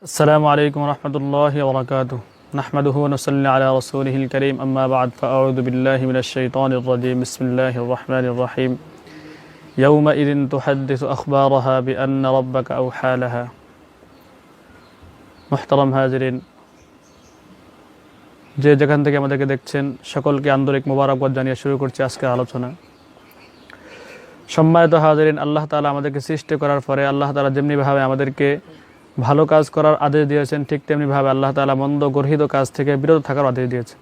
السلام عليكم ورحمة الله وبركاته نحمده ونصلي على رسوله الكريم أما بعد فأعوذ بالله من الشيطان الرجيم بسم الله الرحمن الرحيم يومئذ تحدث أخبارها بأن ربك أوحى لها محترم হাজিরিন যে যেখান থেকে আমাদেরকে দেখছেন সকলকে আন্তরিক মোবারকবাদ জানিয়ে শুরু করছি আজকের আলোচনা। সম্মানিত হাজিরিন, আল্লাহ তাআলা আমাদেরকে সৃষ্টি করার পরে আল্লাহ তাআলা যেমনিভাবে আমাদেরকে ভালো কাজ করার আদেশ দিয়েছেন, ঠিক তেমনিভাবে আল্লাহ তাআলা মন্দ গর্হিত কাজ থেকে বিরত থাকার আদেশ দিয়েছেন।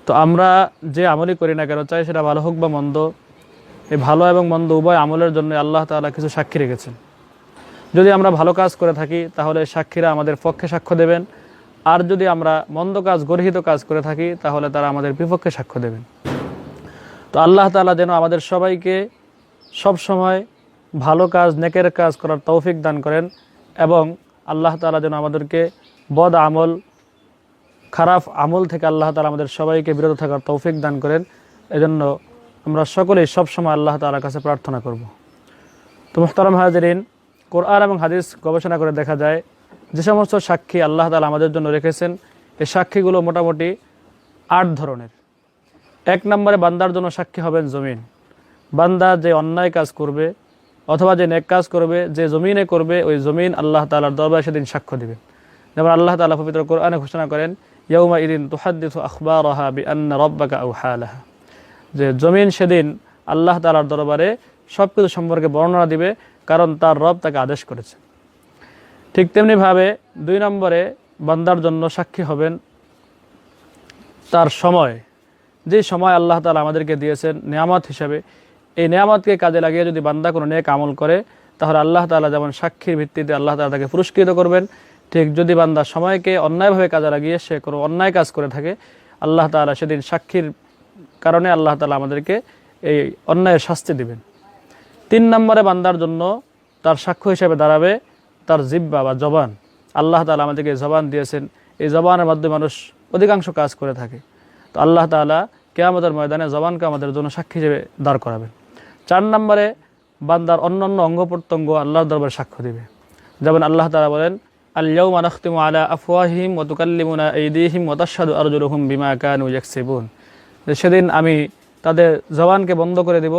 তো আমরা যে আমলই করি না কেন, চাই সেটা ভালো হোক বা মন্দ, এই ভালো এবং মন্দ উভয় আমলের জন্য আল্লাহ তাআলা কিছু সাক্ষী রেখেছেন। যদি আমরা ভালো কাজ করে থাকি তাহলে সাক্ষীরা আমাদের পক্ষে সাক্ষ্য দেবেন, আর যদি আমরা মন্দ কাজ গর্হিত কাজ করে থাকি তাহলে তারা আমাদের বিপক্ষে সাক্ষ্য দেবেন। তো আল্লাহ তাআলা যেন আমাদের সবাইকে সব সময় ভালো কাজ, নেকের কাজ করার তৌফিক দান করেন, এবং আল্লাহ তাআলা যেন আমাদেরকে বদ আমল, খারাপ আমল থেকে আল্লাহ তাআলা আমাদের সবাইকে বিরত থাকার তৌফিক দান করেন। এজন্য আমরা সকলেই সবসময় আল্লাহ তাআলার কাছে প্রার্থনা করব। তো মুহতারাম হাজিরিন, কোরআন এবং হাদিস গবেষণা করে দেখা যায় যে সমস্ত সাক্ষী আল্লাহ তাআলা আমাদের জন্য রেখেছেন, এই সাক্ষীগুলো মোটামুটি 8 ধরনের। 1 নম্বরে বান্দার জন্য সাক্ষী হবেন জমিন। বান্দা যে অন্যায় কাজ করবে অথবা যে নেক কাজ করবে, যে জমিনে করবে, ওই জমিন আল্লাহ তাআলার দরবারে সেদিন সাক্ষ্য দিবে। যেমন আল্লাহ তাআলা পবিত্র কোরআনে ঘোষণা করেন, ইয়াউমাইযিন তুহাদ্দিসু আখবারাহা বিআন্না রাব্বাকা আওহা লাহা, যে জমিন সেদিন আল্লাহ তাআলার দরবারে সব কিছু সম্পর্কে বর্ণনা দিবে, কারণ তার রব তাকে আদেশ করেছে। ঠিক তেমনিভাবে 2 নম্বরে বান্দার জন্য সাক্ষী হবেন তার সময়। যে সময় আল্লাহ তাআলা আমাদেরকে দিয়েছেন নিয়ামত হিসাবে, এই নিয়ামতকে কাজে লাগিয়ে যদি বান্দা কোনো নেক আমল করে তাহলে আল্লাহ তাআলা যেমন সাক্ষীর ভিত্তিতে আল্লাহ তাআলা তাকে পুরস্কৃত করবেন, ঠিক যদি বান্দা সময়কে অন্যায়ভাবে কাজে লাগিয়ে সে কোনো অন্যায় কাজ করে থাকে, আল্লাহ তাআলা সেদিন সাক্ষীর কারণে আল্লাহ তাআলা আমাদেরকে এই অন্যায়ের শাস্তি দিবেন। 3 নম্বরে বান্দার জন্য তার সাক্ষ্য হিসেবে দাঁড়াবে তার জিহ্বা বা জবান। আল্লাহ তাআলা আমাদেরকে জবান দিয়েছেন, এই জবানের মাধ্যমে মানুষ অধিকাংশ কাজ করে থাকে। তো আল্লাহ তাআলা কিয়ামতের ময়দানে জবানকে আমাদের জন্য সাক্ষী হিসেবে দাঁড় করাবেন। 4 নম্বরে বান্দার অন্যান্য অঙ্গ প্রত্যঙ্গ আল্লাহর দরবারে সাক্ষ্য দিবে। যেমন আল্লাহ তাআলা বলেন, আল ইয়াউমা নাখতিমু আলা আফওয়াহিহিম ওয়া তুকাল্লিমুনা আইদিহিম ওয়া তাশহাদু আরজুলুহুম বিমা কানু ইয়াকসিবুন, যে সেদিন আমি তাদের জবানকে বন্ধ করে দেব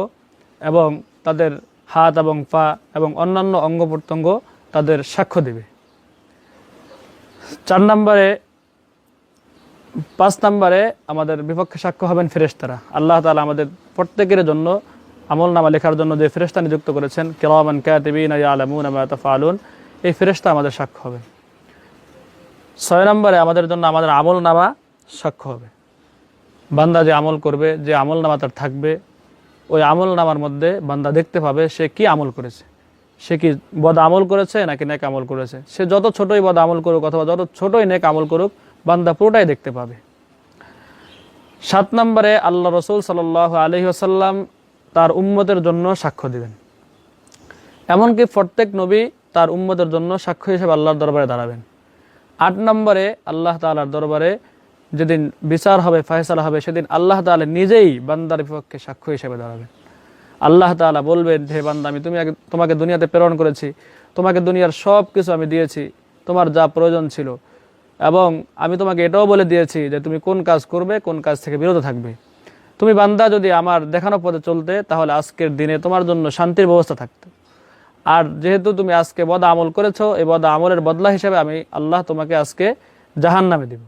এবং তাদের হাত এবং পা এবং অন্যান্য অঙ্গ প্রত্যঙ্গ তাদের সাক্ষ্য দেবে। 5 নম্বরে আমাদের বিপক্ষে সাক্ষ্য হবেন ফেরেশতারা। আল্লাহ তাআলা আমাদের প্রত্যেকের জন্য আমলনামা লেখার জন্য যে ফেরেশতা নিযুক্ত করেছেন, কিরামান কাতিবিনা ইয়ালামুনা মা তাফআলুন, এই ফেরেশতা আমাদের সাক্ষ্য হবে। 6 নম্বরে আমাদের জন্য আমাদের আমলনামা সাক্ষ্য হবে। বান্দা যে আমল করবে, যে আমলনামা তার থাকবে, ওই আমলনামার মধ্যে বান্দা দেখতে পাবে সে কি আমল করেছে, সে কি বদ আমল করেছে নাকি নেক আমল করেছে। সে যত ছোটই বদ আমল করুক অথবা যত ছোটই নেক আমল করুক, বান্দা পুরোটাই দেখতে পাবে। 7 নম্বরে আল্লাহ রাসূল সাল্লাল্লাহু আলাইহি ওয়াসাল্লাম তার উম্মতের জন্য সাক্ষ্য দিবেন। এমনকি প্রত্যেক নবী তার উম্মতের জন্য সাক্ষ্য হিসেবে আল্লাহর দরবারে দাঁড়াবেন। 8 নম্বরে আল্লাহ তাআলার দরবারে যেদিন বিচার হবে, ফয়সালা হবে, সেদিন আল্লাহ তাআলা নিজেই বান্দার বিপক্ষে সাক্ষ্য হিসেবে দাঁড়াবেন। আল্লাহ তাআলা বলবেন, হে বান্দা, আমি তোমাকে দুনিয়াতে প্রেরণ করেছি, তোমাকে দুনিয়ার সব কিছু আমি দিয়েছি, তোমার যা প্রয়োজন ছিল, এবং আমি তোমাকে এটাও বলে দিয়েছি যে তুমি কোন কাজ করবে, কোন কাজ থেকে বিরত থাকবে। তুমি বান্দা যদি আমার দেখানো পথে চলতে, তাহলে আজকের দিনে তোমার জন্য শান্তির ব্যবস্থা থাকতো। আর যেহেতু তুমি আজকে বদ আমল করেছো, এই বদ আমলের বদলা হিসেবে আমি আল্লাহ তোমাকে আজকে জাহান্নামে দিব।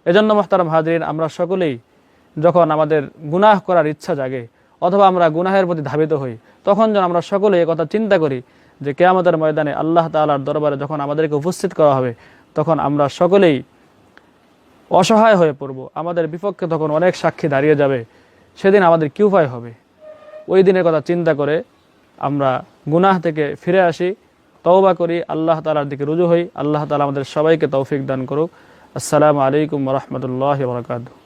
এজন্য মুহতারাম হাজিরিন, আমরা সকলেই যখন আমাদের গুনাহ করার ইচ্ছা জাগে অথবা আমরা গুনাহের প্রতি ধাবিত হই, তখন যেন আমরা সকলে এই কথা চিন্তা করি যে কিয়ামতের ময়দানে আল্লাহ তাআলার দরবারে যখন আমাদেরকে উপস্থিত করা হবে, তখন আমরা সকলেই অসহায় হয়ে পড়ব। আমাদের বিপক্ষে তখন অনেক সাক্ষী দাঁড়িয়ে যাবে, সেদিন আমাদের কি উপায় হবে? ওই দিনের কথা চিন্তা করে আমরা গুনাহ থেকে ফিরে আসি, তওবা করি, আল্লাহ তাআলার দিকে রুজু হই। আল্লাহ তাআলা আমাদের সবাইকে তৌফিক দান করুক। আসসালামু আলাইকুম ওয়া রাহমাতুল্লাহি ওয়া বারাকাতুহু।